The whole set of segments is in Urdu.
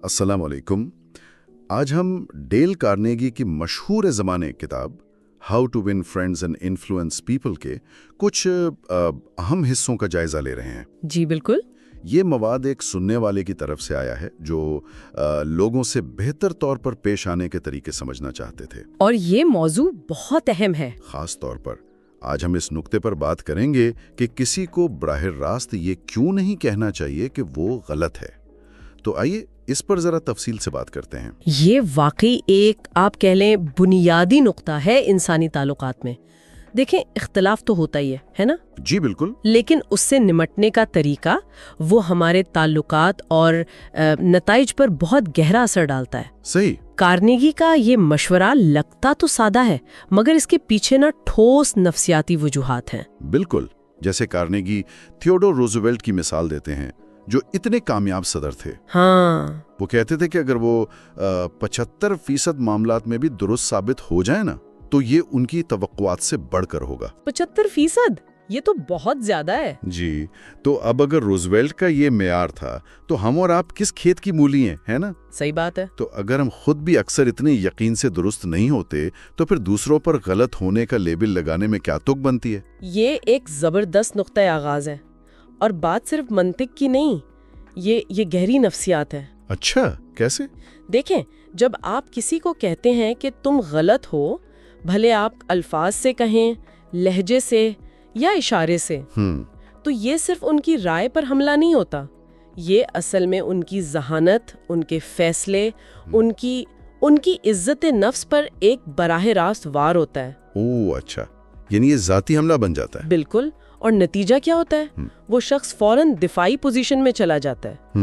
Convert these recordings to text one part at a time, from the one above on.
السلام علیکم۔ آج ہم ڈیل کارنیگی کی مشہور زمانے کتاب how to win friends and influence people کے کچھ اہم حصوں کا جائزہ لے رہے ہیں۔ جی بالکل۔ یہ مواد ایک سننے والے کی طرف سے آیا ہے جو لوگوں سے بہتر طور پر پیش آنے کے طریقے سمجھنا چاہتے تھے، اور یہ موضوع بہت اہم ہے۔ خاص طور پر آج ہم اس نقطے پر بات کریں گے کہ کسی کو براہ راست یہ کیوں نہیں کہنا چاہیے کہ وہ غلط ہے۔ تو آئیے اس پر ذرا تفصیل سے بات کرتے ہیں۔ یہ واقعی ایک آپ کہہ لیں بنیادی نقطہ ہے انسانی تعلقات میں۔ دیکھیں، اختلاف تو ہوتا ہی ہے نا؟ جی بالکل۔ لیکن اس سے نمٹنے کا طریقہ وہ ہمارے تعلقات اور نتائج پر بہت گہرا اثر ڈالتا ہے۔ صحیح۔ کارنیگی کا یہ مشورہ لگتا تو سادہ ہے، مگر اس کے پیچھے نا ٹھوس نفسیاتی وجوہات ہیں۔ بالکل۔ جیسے کارنیگی تھیوڈور روزویلٹ کی مثال دیتے ہیں، جو اتنے کامیاب صدر تھے۔ ہاں، وہ کہتے تھے کہ اگر وہ 75% معاملات میں بھی درست ثابت ہو جائے نا تو یہ ان کی توقعات سے بڑھ کر ہوگا۔ 75%؟ یہ تو بہت زیادہ ہے۔ جی، تو اب اگر روزویلٹ کا یہ معیار تھا تو ہم اور آپ کس کھیت کی مولی ہیں، ہے نا؟ صحیح بات ہے۔ تو اگر ہم خود بھی اکثر اتنے یقین سے درست نہیں ہوتے تو پھر دوسروں پر غلط ہونے کا لیبل لگانے میں کیا تک بنتی ہے؟ یہ ایک زبردست نقطۂ آغاز ہے، اور بات صرف منطق کی نہیں، یہ گہری نفسیات ہے۔ اچھا، کیسے؟ دیکھیں، جب آپ کسی کو کہتے ہیں کہ تم غلط ہو، بھلے آپ الفاظ سے کہیں، لہجے سے یا اشارے سے، تو یہ صرف ان کی رائے پر حملہ نہیں ہوتا، یہ اصل میں ان کی ذہانت، ان کے فیصلے، ان کی عزت نفس پر ایک براہ راست وار ہوتا ہے۔ اوہ اچھا، یعنی یہ ذاتی حملہ بن جاتا ہے۔ بالکل، اور نتیجہ کیا ہوتا ہے؟ وہ شخص فوراً دفاعی پوزیشن میں چلا جاتا ہے۔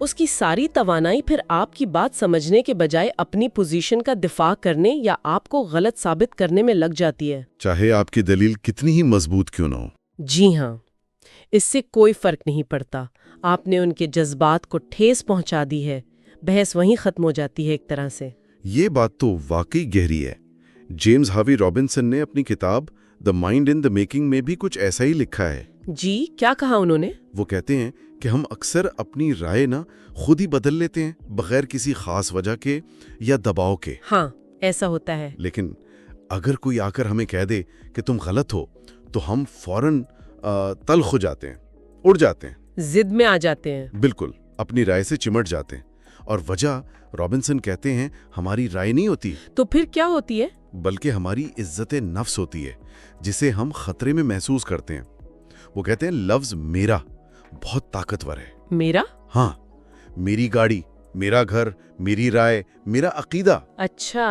اس کی ساری توانائی پھر آپ کی بات سمجھنے کے بجائے اپنی پوزیشن کا دفاع کرنے یا آپ کو غلط ثابت کرنے میں لگ جاتی ہے، چاہے آپ کی دلیل کتنی ہی مضبوط کیوں نہ ہو۔ جی ہاں، اس سے کوئی فرق نہیں پڑتا، آپ نے ان کے جذبات کو ٹھیس پہنچا دی ہے، بحث وہیں ختم ہو جاتی ہے ایک طرح سے۔ یہ بات تو واقعی گہری ہے۔ جیمز ہاوی رابنسن نے اپنی کتاب the mind in the making میں بھی کچھ ایسا ہی لکھا ہے۔ جی، کیا کہا انہوں نے؟ وہ کہتے ہیں کہ ہم اکثر اپنی رائے نہ خود ہی بدل لیتے ہیں بغیر کسی خاص وجہ کے یا دباؤ کے۔ ہاں، ایسا ہوتا ہے۔ لیکن اگر کوئی آ کر ہمیں کہہ دے کہ تم غلط ہو تو ہم فوراً تلخ ہو جاتے ہیں، اڑ جاتے ہیں، ضد میں آ جاتے ہیں۔ بالکل، اپنی رائے سے چمٹ جاتے ہیں، اور وجہ رابنسن کہتے ہیں ہماری رائے نہیں ہوتی، تو پھر کیا ہوتی ہے؟ بلکہ ہماری عزت نفس ہوتی ہے، جسے ہم خطرے میں محسوس کرتے ہیں۔ وہ کہتے ہیں لفظ میرا بہت طاقتور ہے۔ میرا؟ ہاں، میری گاڑی، میرا گھر، میری رائے، میرا عقیدہ۔ اچھا،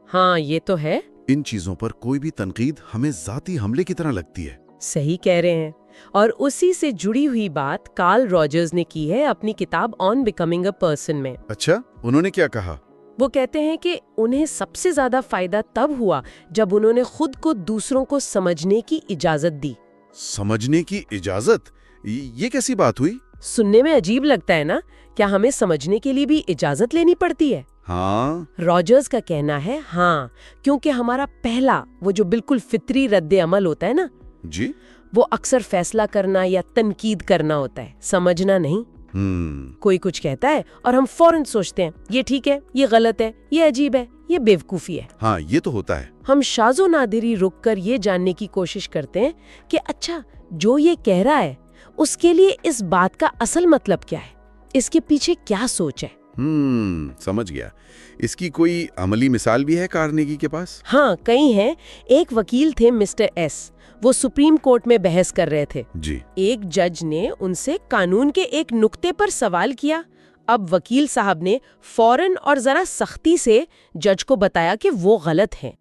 ہاں یہ تو ہے۔ ان چیزوں پر کوئی بھی تنقید ہمیں ذاتی حملے کی طرح لگتی ہے۔ صحیح کہہ رہے ہیں، اور اسی سے جڑی ہوئی بات کارل راجرز نے کی ہے اپنی کتاب آن بیکمنگ اے پرسن میں۔ اچھا، انہوں نے کیا کہا؟ وہ کہتے ہیں کہ انہیں سب سے زیادہ فائدہ تب ہوا جب انہوں نے خود کو دوسروں کو سمجھنے کی اجازت دی۔ سمجھنے کی اجازت؟ یہ کیسی بات ہوئی؟ سننے میں عجیب لگتا ہے نا؟ کیا ہمیں سمجھنے کے لیے بھی اجازت لینی پڑتی ہے؟ ہاں، راجرز کا کہنا ہے ہاں، کیونکہ ہمارا پہلا وہ جو بالکل فطری رد عمل ہوتا ہے نا، جی، وہ اکثر فیصلہ کرنا یا تنقید کرنا ہوتا ہے، سمجھنا نہیں۔ کوئی کچھ کہتا ہے اور ہم فوراً سوچتے ہیں یہ ٹھیک ہے، یہ غلط ہے، یہ عجیب ہے، یہ بیوقوفی ہے۔ ہاں، یہ تو ہوتا ہے۔ ہم شاذ و نادری رک کر یہ جاننے کی کوشش کرتے ہیں کہ اچھا، جو یہ کہہ رہا ہے اس کے لیے اس بات کا اصل مطلب کیا ہے، اس کے پیچھے کیا سوچ ہے۔ سمجھ گیا۔ اس کی کوئی عملی مثال بھی ہے کارنیگی کے پاس؟ ہاں، کئی ہیں۔ ایک وکیل تھے مسٹر ایس، وہ سپریم کورٹ میں بحث کر رہے تھے۔ جی۔ ایک جج نے ان سے قانون کے ایک نقطے پر سوال کیا۔ اب وکیل صاحب نے فوراً اور ذرا سختی سے جج کو بتایا کہ وہ غلط ہیں۔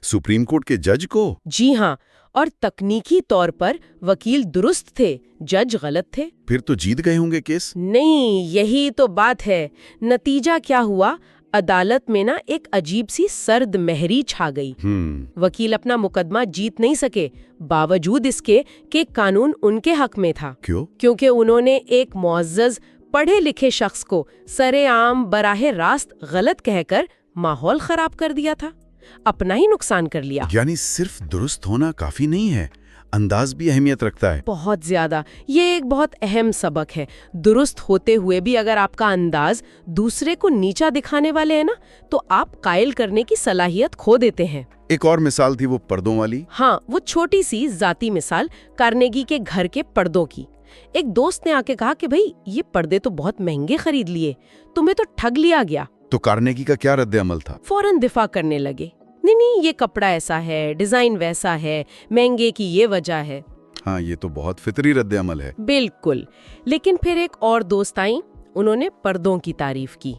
سپریم کورٹ کے جج کو؟ جی ہاں، اور تکنیکی طور پر وکیل درست تھے، جج غلط تھے۔ پھر تو جیت گئے ہوں گے کیس؟ نہیں، یہی تو بات ہے۔ نتیجہ کیا ہوا؟ عدالت میں نا ایک عجیب سی سرد مہری چھا گئی۔ وکیل اپنا مقدمہ جیت نہیں سکے، باوجود اس کے کہ قانون ان کے حق میں تھا۔ کیوں؟ کیونکہ انہوں نے ایک معزز پڑھے لکھے شخص کو سرے عام براہ راست غلط کہہ کر ماحول خراب کر دیا تھا، اپنا ہی نقصان کر لیا۔ یعنی صرف درست ہونا کافی نہیں ہے، انداز بھی اہمیت رکھتا ہے۔ بہت زیادہ، یہ ایک بہت اہم سبق ہے۔ درست ہوتے ہوئے بھی اگر آپ کا انداز دوسرے کو نیچا دکھانے والے ہیں نا، تو آپ قائل کرنے کی صلاحیت کھو دیتے ہیں۔ ایک اور مثال تھی وہ پردوں والی۔ ہاں، وہ چھوٹی سی ذاتی مثال کارنیگی کے گھر کے پردوں کی۔ ایک دوست نے آ کے کہا کہ بھئی یہ پردے تو بہت مہنگے خرید لیے، تمہیں تو ٹھگ لیا گیا۔ تو کارنیگی کا کیا رد عمل تھا؟ فوراً دفاع کرنے لگے، نہیں یہ کپڑا ایسا ہے، ڈیزائن ویسا ہے، مہنگے کی یہ وجہ ہے۔ ہاں، یہ تو بہت فطری رد عمل ہے۔ بالکل۔ لیکن پھر ایک اور دوست آئیں، انہوں نے پردوں کی تعریف کی،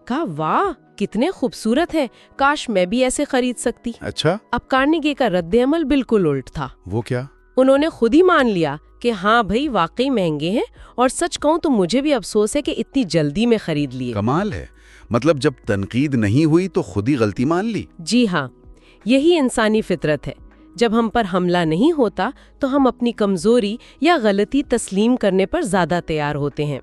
کہا واہ کتنے خوبصورت ہے، کاش میں بھی ایسے خرید سکتی۔ اچھا، اب کارنیگی کا رد عمل بالکل الٹ تھا۔ وہ کیا؟ انہوں نے خود ہی مان لیا کہ ہاں بھئی واقعی مہنگے ہیں، اور سچ کہوں تو مجھے بھی افسوس ہے کہ اتنی جلدی میں خرید لیے۔ کمال ہے، مطلب جب تنقید نہیں ہوئی تو خود ہی غلطی مان لی۔ جی ہاں، یہی انسانی فطرت ہے۔ جب ہم پر حملہ نہیں ہوتا تو ہم اپنی کمزوری یا غلطی تسلیم کرنے پر زیادہ تیار ہوتے ہیں۔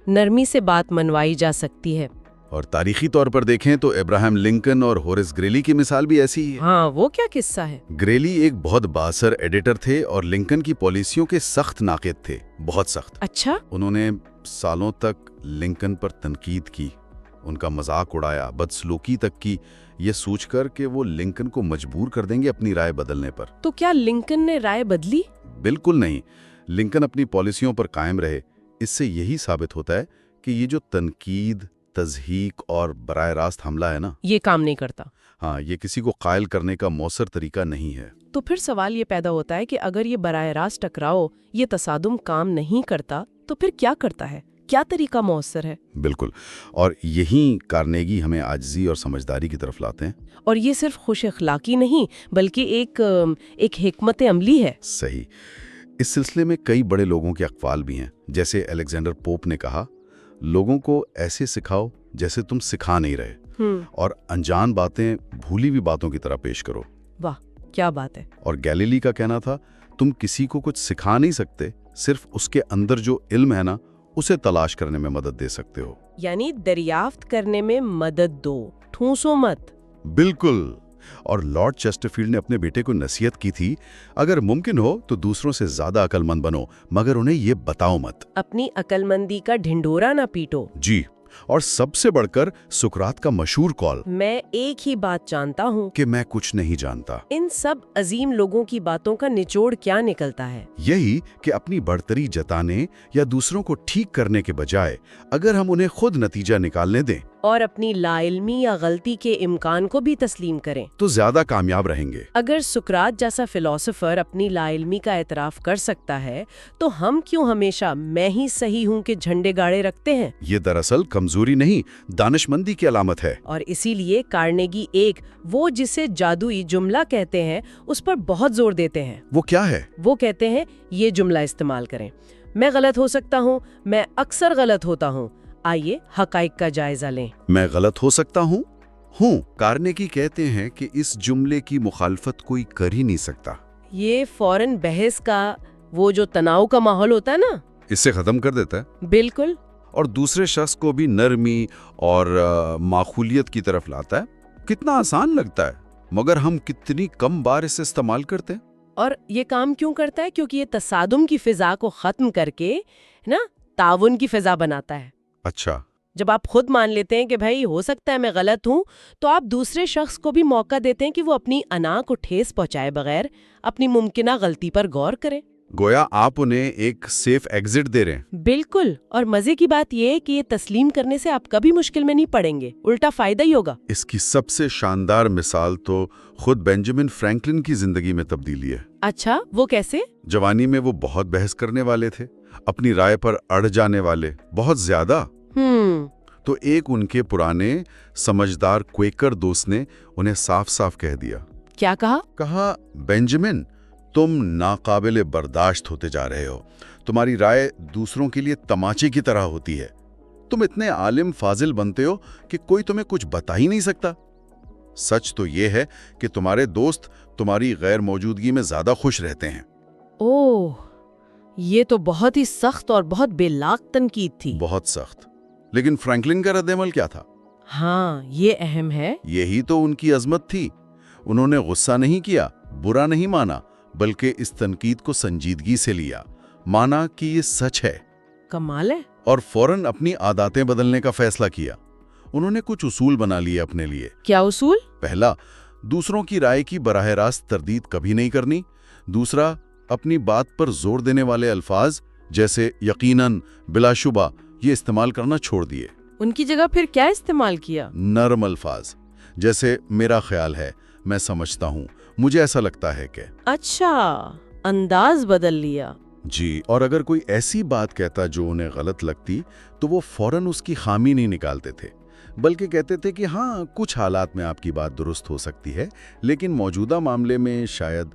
نرمی سے بات منوائی جا سکتی ہے۔ اور تاریخی طور پر دیکھیں تو ابراہم لنکن اور ہورس گریلی کی مثال بھی ایسی ہی ہے۔ ہاں، وہ کیا قصہ ہے؟ گریلی ایک بہت بااثر ایڈیٹر تھے اور لنکن کی پالیسیوں کے سخت ناقد تھے، بہت سخت۔ اچھا، انہوں نے سالوں تک لنکن پر تنقید کی، ان کا مذاق اڑایا، بدسلوکی تک کی، یہ سوچ کر کہ وہ لنکن کو مجبور کر دیں گے اپنی رائے بدلنے پر۔ تو کیا لنکن نے رائے بدلی؟ بالکل نہیں، لنکن اپنی پالیسیوں پر قائم رہے۔ اس سے یہی ثابت ہوتا ہے کہ یہ جو تنقید، تضحیک اور براہ راست حملہ ہے نا، یہ کام نہیں کرتا۔ ہاں، یہ کسی کو قائل کرنے کا مؤثر طریقہ نہیں ہے۔ تو پھر سوال یہ پیدا ہوتا ہے کہ اگر یہ براہ راست ٹکراؤ، یہ تصادم کام نہیں کرتا، تو پھر کیا کرتا ہے؟ کیا طریقہ مؤثر ہے؟ بالکل، اور یہی کارنیگی ہمیں عاجزی اور سمجھداری کی طرف لاتے ہیں۔ اور یہ صرف خوش اخلاقی نہیں بلکہ ایک حکمت عملی ہے۔ صحیح۔ اس سلسلے میں کئی بڑے لوگوں کے اقوال بھی ہیں، جیسے الیگزینڈر پوپ نے کہا، لوگوں کو ایسے سکھاؤ جیسے تم سکھا نہیں رہے، اور انجان باتیں بھولی ہوئی باتوں کی طرح پیش کرو۔ واہ، کیا بات ہے۔ اور گیلیلی کا کہنا تھا، تم کسی کو کچھ سکھا نہیں سکتے، صرف اس کے اندر جو علم ہے نا، اسے تلاش کرنے میں مدد دے سکتے ہو۔ یعنی دریافت کرنے میں مدد دو، ٹھونسو مت۔ بالکل۔ اور لارڈ چیسٹرفیلڈ نے اپنے بیٹے کو نصیحت کی تھی، اگر ممکن ہو تو دوسروں سے زیادہ عقل مند بنو، مگر انہیں یہ بتاؤ مت۔ اپنی عقل مندی کا ڈھنڈورا نہ پیٹو۔ جی، اور سب سے بڑھ کر سقراط کا مشہور قول، میں ایک ہی بات جانتا ہوں کہ میں کچھ نہیں جانتا۔ ان سب عظیم لوگوں کی باتوں کا نچوڑ کیا نکلتا ہے؟ یہی کہ اپنی برتری جتانے یا دوسروں کو ٹھیک کرنے کے بجائے اگر ہم انہیں خود نتیجہ نکالنے دیں اور اپنی لا علمی یا غلطی کے امکان کو بھی تسلیم کریں تو زیادہ کامیاب رہیں گے۔ اگر سقراط جیسا فلسفر اپنی لا علمی کا اعتراف کر سکتا ہے تو ہم کیوں ہمیشہ میں ہی صحیح ہوں کے جھنڈے گاڑے رکھتے ہیں؟ یہ دراصل کمزوری نہیں، دانشمندی کی علامت ہے۔ اور اسی لیے کارنیگی وہ جسے جادوئی جملہ کہتے ہیں اس پر بہت زور دیتے ہیں۔ وہ کیا ہے؟ وہ کہتے ہیں یہ جملہ استعمال کریں، میں غلط ہو سکتا ہوں، میں اکثر غلط ہوتا ہوں، آئیے حقائق کا جائزہ لیں۔ میں غلط ہو سکتا ہوں؟ کارنیگی کہتے ہیں کہ اس جملے کی مخالفت کوئی کر ہی نہیں سکتا۔ یہ فوراً بحث کا وہ جو تناؤ کا ماحول ہوتا ہے نا، اس سے ختم کر دیتا ہے، بالکل، اور دوسرے شخص کو بھی نرمی اور معقولیت کی طرف لاتا ہے۔ کتنا آسان لگتا ہے، مگر ہم کتنی کم بار اسے استعمال کرتے ہیں۔ اور یہ کام کیوں کرتا ہے؟ کیونکہ یہ تصادم کی فضا کو ختم کر کے تعاون کی فضا بناتا ہے۔ اچھا، جب آپ خود مان لیتے ہیں کہ بھائی ہو سکتا ہے میں غلط ہوں، تو آپ دوسرے شخص کو بھی موقع دیتے ہیں کہ وہ اپنی انا کو ٹھیس پہنچائے بغیر اپنی ممکنہ غلطی پر غور کرے۔ گویا آپ انہیں ایک سیف ایگزٹ دے رہے ہیں۔ بالکل، اور مزے کی بات یہ ہے کہ یہ تسلیم کرنے سے آپ کبھی مشکل میں نہیں پڑیں گے، الٹا فائدہ ہی ہوگا۔ اس کی سب سے شاندار مثال تو خود بینجامن فرینکلن کی زندگی میں تبدیلی ہے۔ اچھا، وہ کیسے؟ جوانی میں وہ بہت بحث کرنے والے تھے، اپنی رائے پر اڑ جانے والے، بہت زیادہ۔ تو ایک ان کے پرانے سمجھدار کویکر دوست نے انہیں صاف صاف کہہ دیا۔ کیا کہا؟ کہا، بینجامن، تم ناقابل برداشت ہوتے جا رہے ہو، تمہاری رائے دوسروں کے لیے تماچے کی طرح ہوتی ہے، تم اتنے عالم فاضل بنتے ہو کہ کوئی تمہیں کچھ بتا ہی نہیں سکتا۔ سچ تو یہ ہے کہ تمہارے دوست تمہاری غیر موجودگی میں زیادہ خوش رہتے ہیں۔ اوہ، یہ تو بہت ہی سخت اور بہت بے لاگ تنقید تھی۔ بہت سخت، لیکن فرینکلن کا رد عمل کیا تھا؟ ہاں، یہ اہم ہے۔ یہی تو ان کی عظمت تھی، انہوں نے غصہ نہیں کیا، برا نہیں مانا، بلکہ اس تنقید کو سنجیدگی سے لیا، مانا کہ یہ سچ ہے، کمال ہے۔ اور فوراً اپنی عاداتیں بدلنے کا فیصلہ کیا۔ انہوں نے کچھ اصول بنا لیے اپنے لیے۔ کیا اصول؟ پہلا، دوسروں کی رائے کی براہ راست تردید کبھی نہیں کرنی۔ دوسرا، اپنی بات پر زور دینے والے الفاظ جیسے یقیناً، بلا شبہ، یہ استعمال کرنا چھوڑ دیے۔ ان کی جگہ پھر کیا استعمال کیا؟ نرم الفاظ جیسے میرا خیال ہے، میں سمجھتا ہوں، مجھے ایسا لگتا ہے کہ۔ اچھا، انداز بدل لیا۔ جی، اور اگر کوئی ایسی بات کہتا جو انہیں غلط لگتی تو وہ فوراً اس کی خامی نہیں نکالتے تھے، بلکہ کہتے تھے کہ ہاں، کچھ حالات میں آپ کی بات درست ہو سکتی ہے، لیکن موجودہ معاملے میں شاید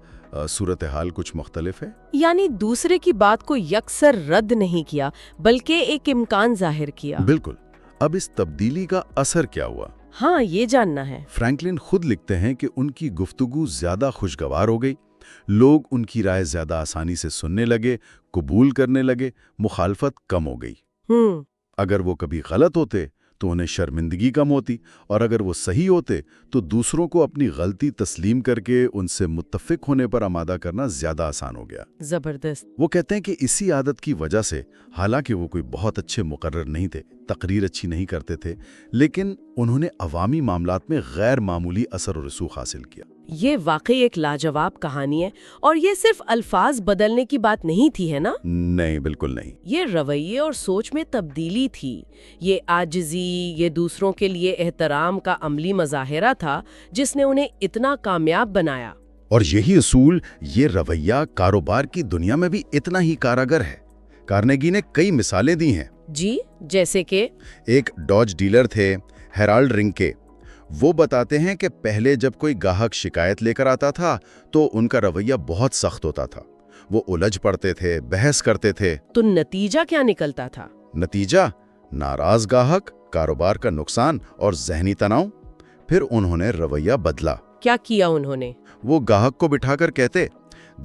صورتحال کچھ مختلف ہے۔ یعنی دوسرے کی بات کو یکسر رد نہیں کیا، بلکہ ایک امکان ظاہر کیا۔ بالکل۔ اب اس تبدیلی کا اثر کیا ہوا؟ ہاں، یہ جاننا ہے۔ فرینکلن خود لکھتے ہیں کہ ان کی گفتگو زیادہ خوشگوار ہو گئی، لوگ ان کی رائے زیادہ آسانی سے سننے لگے، قبول کرنے لگے، مخالفت کم ہو گئی۔ اگر وہ کبھی غلط ہوتے تو انہیں شرمندگی کم ہوتی، اور اگر وہ صحیح ہوتے تو دوسروں کو اپنی غلطی تسلیم کر کے ان سے متفق ہونے پر آمادہ کرنا زیادہ آسان ہو گیا۔ زبردست۔ وہ کہتے ہیں کہ اسی عادت کی وجہ سے، حالانکہ وہ کوئی بہت اچھے مقرر نہیں تھے، تقریر اچھی نہیں کرتے تھے، لیکن انہوں نے عوامی معاملات میں غیر معمولی اثر و رسوخ حاصل کیا۔ یہ واقعی ایک لاجواب کہانی ہے، اور یہ صرف الفاظ بدلنے کی بات نہیں تھی، ہے نا؟ نہیں، بالکل نہیں۔ یہ رویے اور سوچ میں تبدیلی تھی، یہ عاجزی، یہ دوسروں کے لیے احترام کا عملی مظاہرہ تھا جس نے انہیں اتنا کامیاب بنایا۔ اور یہی اصول، یہ رویہ کاروبار کی دنیا میں بھی اتنا ہی کارگر ہے۔ کارنیگی نے کئی مثالیں دی ہیں۔ جی، جیسے کہ؟ ایک ڈاج ڈیلر تھے، ہیرالڈ رنکے۔ وہ بتاتے ہیں کہ پہلے جب کوئی گاہک شکایت لے کر آتا تھا تو ان کا رویہ بہت سخت ہوتا تھا۔ وہ الجھ پڑتے تھے، بحث کرتے تھے۔ تو نتیجہ کیا نکلتا تھا؟ نتیجہ، ناراض گاہک، کاروبار کا نقصان اور ذہنی تناؤ۔ پھر انہوں نے رویہ بدلا۔ کیا کیا انہوں نے؟ وہ گاہک کو بٹھا کر کہتے،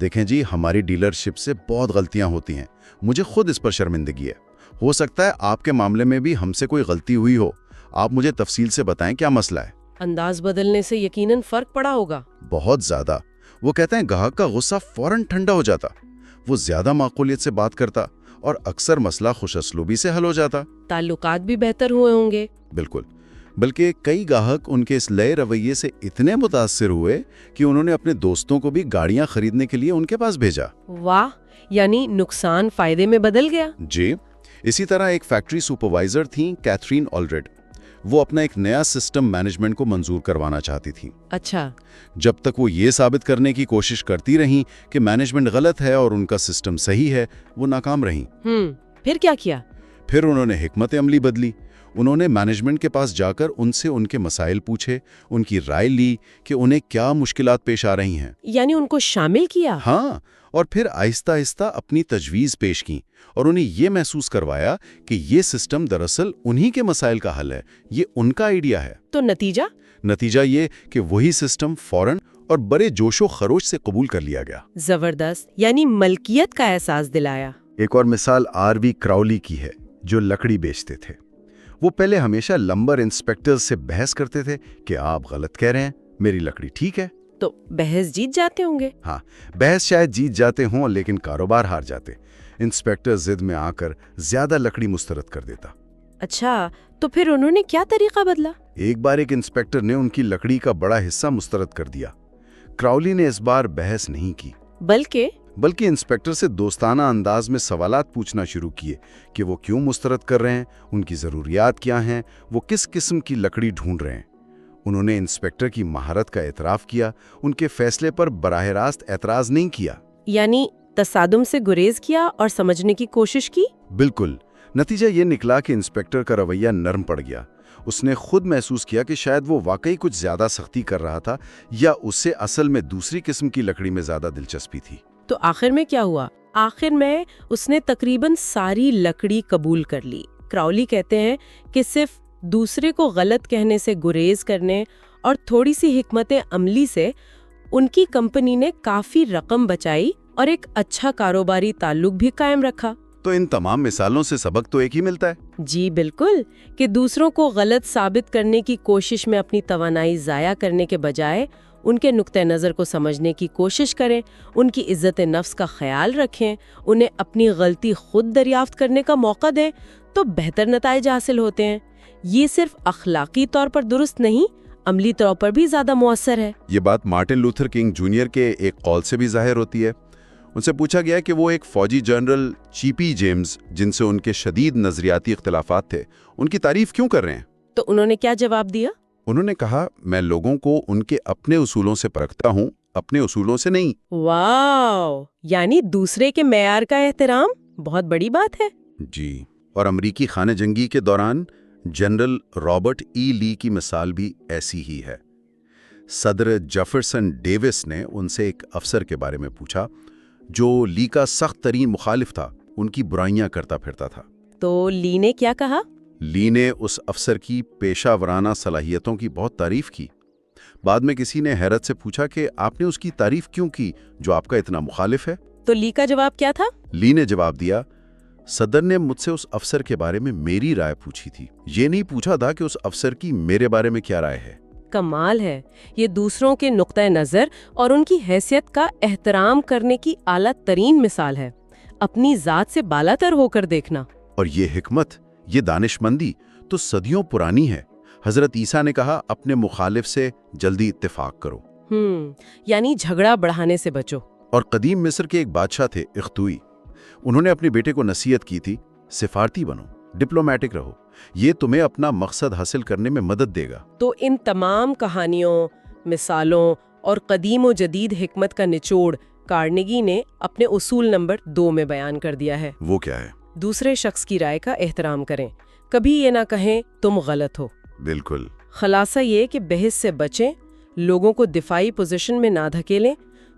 دیکھیں جی، ہماری ڈیلرشپ سے بہت غلطیاں ہوتی ہیں، مجھے خود اس پر شرمندگی ہے۔ ہو سکتا ہے آپ کے معاملے میں بھی ہم سے کوئی غلطی ہوئی ہو، آپ مجھے تفصیل سے بتائیں کیا مسئلہ ہے۔ انداز بدلنے سے یقیناً فرق پڑا ہوگا۔ بہت زیادہ۔ وہ کہتے ہیں گاہک کا غصہ فوراً ٹھنڈا ہو جاتا، وہ زیادہ معقولیت سے بات کرتا، اور اکثر مسئلہ خوش اسلوبی سے حل ہو جاتا۔ تعلقات بھی بہتر ہوئے ہوں گے۔ بالکل، بلکہ کئی گاہک ان کے اس نئے رویے سے اتنے متاثر ہوئے کہ انہوں نے اپنے دوستوں کو بھی گاڑیاں خریدنے کے لیے ان کے پاس بھیجا۔ واہ، یعنی نقصان فائدے میں بدل گیا۔ جی، اسی طرح ایک فیکٹری سپروائزر تھیں کیتھرین آلریڈ۔ وہ اپنا ایک نیا سسٹم مینجمنٹ کو منظور کروانا چاہتی تھیں۔ اچھا۔ جب تک وہ یہ ثابت کرنے کی کوشش کرتی رہیں کہ مینجمنٹ غلط ہے اور ان کا سسٹم صحیح ہے، وہ ناکام رہیں۔ پھر کیا کیا؟ پھر انہوں نے حکمت عملی بدلی۔ انہوں نے مینجمنٹ کے پاس جا کر ان سے ان کے مسائل پوچھے، ان کی رائے لی کہ انہیں کیا مشکلات پیش آ رہی ہیں۔ یعنی ان کو شامل کیا؟ ہاں، اور پھر آہستہ آہستہ اپنی تجویز پیش کی، اور انہیں یہ محسوس کروایا کہ یہ سسٹم دراصل انہی کے مسائل کا حل ہے، یہ ان کا آئیڈیا ہے۔ تو نتیجہ؟ نتیجہ یہ کہ وہی سسٹم فوراً اور بڑے جوش و خروش سے قبول کر لیا گیا۔ زبردست، یعنی ملکیت کا احساس دلایا۔ ایک اور مثال آر وی کراؤلی کی ہے، جو لکڑی بیچتے تھے۔ وہ پہلے ہمیشہ لمبر انسپیکٹرز سے بحث کرتے تھے کہ آپ غلط کہہ رہے ہیں، میری لکڑی ٹھیک ہے۔ تو بحث جیت جاتے ہوں گے؟ ہاں، بحث شاید جیت جاتے ہوں، لیکن کاروبار ہار جاتے۔ انسپیکٹر ضد میں آ کر زیادہ لکڑی مسترد کر دیتا۔ اچھا، تو پھر انہوں نے کیا طریقہ بدلا؟ ایک بار ایک انسپیکٹر نے ان کی لکڑی کا بڑا حصہ مسترد کر دیا۔ کراؤلی نے اس بار بحث نہیں کی، بلکہ انسپیکٹر سے دوستانہ انداز میں سوالات پوچھنا شروع کیے کہ وہ کیوں مسترد کر رہے ہیں، ان کی ضروریات کیا ہیں، وہ کس قسم کی لکڑی ڈھونڈ رہے ہیں۔ انہوں نے انسپیکٹر کی مہارت کا اعتراف کیا، ان کے فیصلے پر براہ راست اعتراض نہیں کیا۔ یعنی تصادم سے گریز کیا اور سمجھنے کی کوشش کی؟ بالکل۔ نتیجہ یہ نکلا کہ انسپیکٹر کا رویہ نرم پڑ گیا۔ اس نے خود محسوس کیا کہ شاید وہ واقعی کچھ زیادہ سختی کر رہا تھا، یا اسے اصل میں دوسری قسم کی لکڑی میں زیادہ دلچسپی تھی۔ تو آخر میں کیا ہوا؟ آخر میں اس نے تقریباً ساری لکڑی قبول کر لی۔ کراؤلی کہتے ہیں کہ صرف دوسرے کو غلط کہنے سے گریز کرنے اور تھوڑی سی حکمت عملی سے ان کی کمپنی نے کافی رقم بچائی اور ایک اچھا کاروباری تعلق بھی قائم رکھا۔ تو ان تمام مثالوں سے سبق تو ایک ہی ملتا ہے۔ جی بالکل، کہ دوسروں کو غلط ثابت کرنے کی کوشش میں اپنی توانائی ضائع کرنے کے بجائے ان کے نقطۂ نظر کو سمجھنے کی کوشش کریں، ان کی عزت نفس کا خیال رکھیں، انہیں اپنی غلطی خود دریافت کرنے کا موقع دیں، تو بہتر نتائج حاصل ہوتے ہیں۔ یہ صرف اخلاقی طور پر درست نہیں، عملی طور پر بھی زیادہ مؤثر ہے۔ یہ بات مارٹن لوتھر کنگ جونیئر کے ایک قول سے بھی ظاہر ہوتی ہے۔ ان سے پوچھا گیا کہ وہ ایک فوجی جنرل چیپی جیمز، جن سے ان کے شدید نظریاتی اختلافات تھے، ان کی تعریف کیوں کر رہے ہیں؟ تو انہوں نے کیا جواب دیا؟ انہوں نے کہا، میں لوگوں کو ان کے اپنے اصولوں سے پرکھتا ہوں، اپنے اصولوں سے نہیں۔ واو، یعنی دوسرے کے معیار کا احترام بہت بڑی بات ہے۔ جی، اور امریکی خانہ جنگی کے دوران جنرل رابرٹ ای لی کی مثال بھی ایسی ہی ہے۔ صدر جیفرسن ڈیوس نے ان سے ایک افسر کے بارے میں پوچھا جو لی کا سخت ترین مخالف تھا، ان کی برائیاں کرتا پھرتا تھا۔ تو لی نے کیا کہا؟ لی نے اس افسر کی پیشہ ورانہ صلاحیتوں کی بہت تعریف کی۔ بعد میں کسی نے حیرت سے پوچھا کہ آپ نے اس کی تعریف کیوں کی جو آپ کا اتنا مخالف ہے؟ تو لی کا جواب کیا تھا؟ لی نے جواب دیا، صدر نے مجھ سے اس افسر کے بارے میں میری رائے پوچھی تھی، یہ نہیں پوچھا تھا کہ اس افسر کی میرے بارے میں کیا رائے ہے۔ کمال ہے، یہ دوسروں کے نقطۂ نظر اور ان کی حیثیت کا احترام کرنے کی اعلیٰ ترین مثال ہے، اپنی ذات سے بالا تر ہو کر دیکھنا۔ اور یہ حکمت، یہ دانش مندی تو صدیوں پرانی ہے۔ حضرت عیسیٰ نے کہا، اپنے مخالف سے جلدی اتفاق کرو۔ یعنی جھگڑا بڑھانے سے بچو۔ اور قدیم مصر کے ایک بادشاہ تھے اختوئی، انہوں نے اپنے بیٹے کو نصیحت کی تھی، سفارتی بنو، ڈپلومیٹک رہو، یہ تمہیں اپنا مقصد حاصل کرنے میں مدد دے گا۔ تو ان تمام کہانیوں، مثالوں اور قدیم و جدید حکمت کا نچوڑ کارنیگی نے اپنے اصول نمبر 2 میں بیان کر دیا ہے۔ وہ کیا ہے؟ دوسرے شخص کی رائے کا احترام کریں، کبھی یہ نہ کہیں تم غلط ہو۔ بالکل۔ خلاصہ یہ کہ بحث سے بچیں، لوگوں کو دفاعی پوزیشن میں نہ دھکیلیں،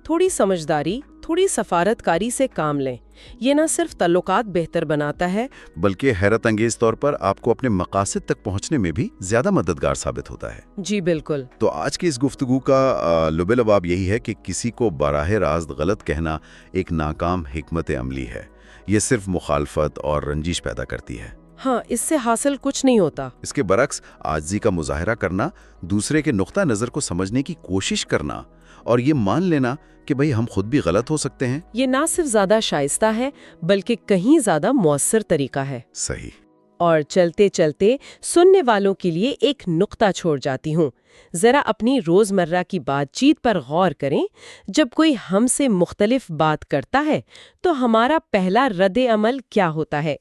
تھوڑی سمجھداری، تھوڑی سفارتکاری سے کام لیں۔ یہ نہ صرف تعلقات بہتر بناتا ہے بلکہ حیرت انگیز طور پر آپ کو اپنے مقاصد تک پہنچنے میں بھی زیادہ مددگار ثابت ہوتا ہے۔ جی بالکل۔ تو آج کی اس گفتگو کا لب لباب یہی ہے کہ کسی کو براہ راست غلط کہنا ایک ناکام حکمت عملی ہے۔ یہ صرف مخالفت اور رنجش پیدا کرتی ہے۔ ہاں، اس سے حاصل کچھ نہیں ہوتا۔ اس کے برعکس عاجزی کا مظاہرہ کرنا، دوسرے کے نقطہ نظر کو سمجھنے کی کوشش کرنا اور یہ مان لینا کہ بھئی ہم خود بھی غلط ہو سکتے ہیں، یہ نہ صرف زیادہ شائستہ ہے بلکہ کہیں زیادہ مؤثر طریقہ ہے۔ صحیح۔ اور چلتے چلتے سننے والوں کے لیے ایک نقطہ چھوڑ جاتی ہوں، ذرا اپنی روزمرہ کی بات چیت پر غور کریں۔ جب کوئی ہم سے مختلف بات کرتا ہے تو ہمارا پہلا رد عمل کیا ہوتا ہے؟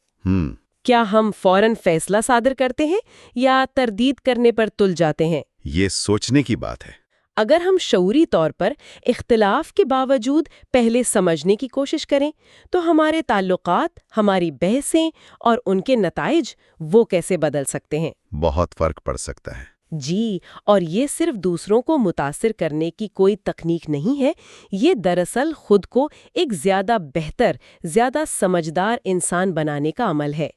کیا ہم فوراً فیصلہ صادر کرتے ہیں یا تردید کرنے پر تل جاتے ہیں؟ یہ سوچنے کی بات ہے۔ اگر ہم شعوری طور پر اختلاف کے باوجود پہلے سمجھنے کی کوشش کریں تو ہمارے تعلقات، ہماری بحثیں اور ان کے نتائج وہ کیسے بدل سکتے ہیں؟ بہت فرق پڑ سکتا ہے۔ جی، اور یہ صرف دوسروں کو متاثر کرنے کی کوئی تکنیک نہیں ہے، یہ دراصل خود کو ایک زیادہ بہتر، زیادہ سمجھدار انسان بنانے کا عمل ہے۔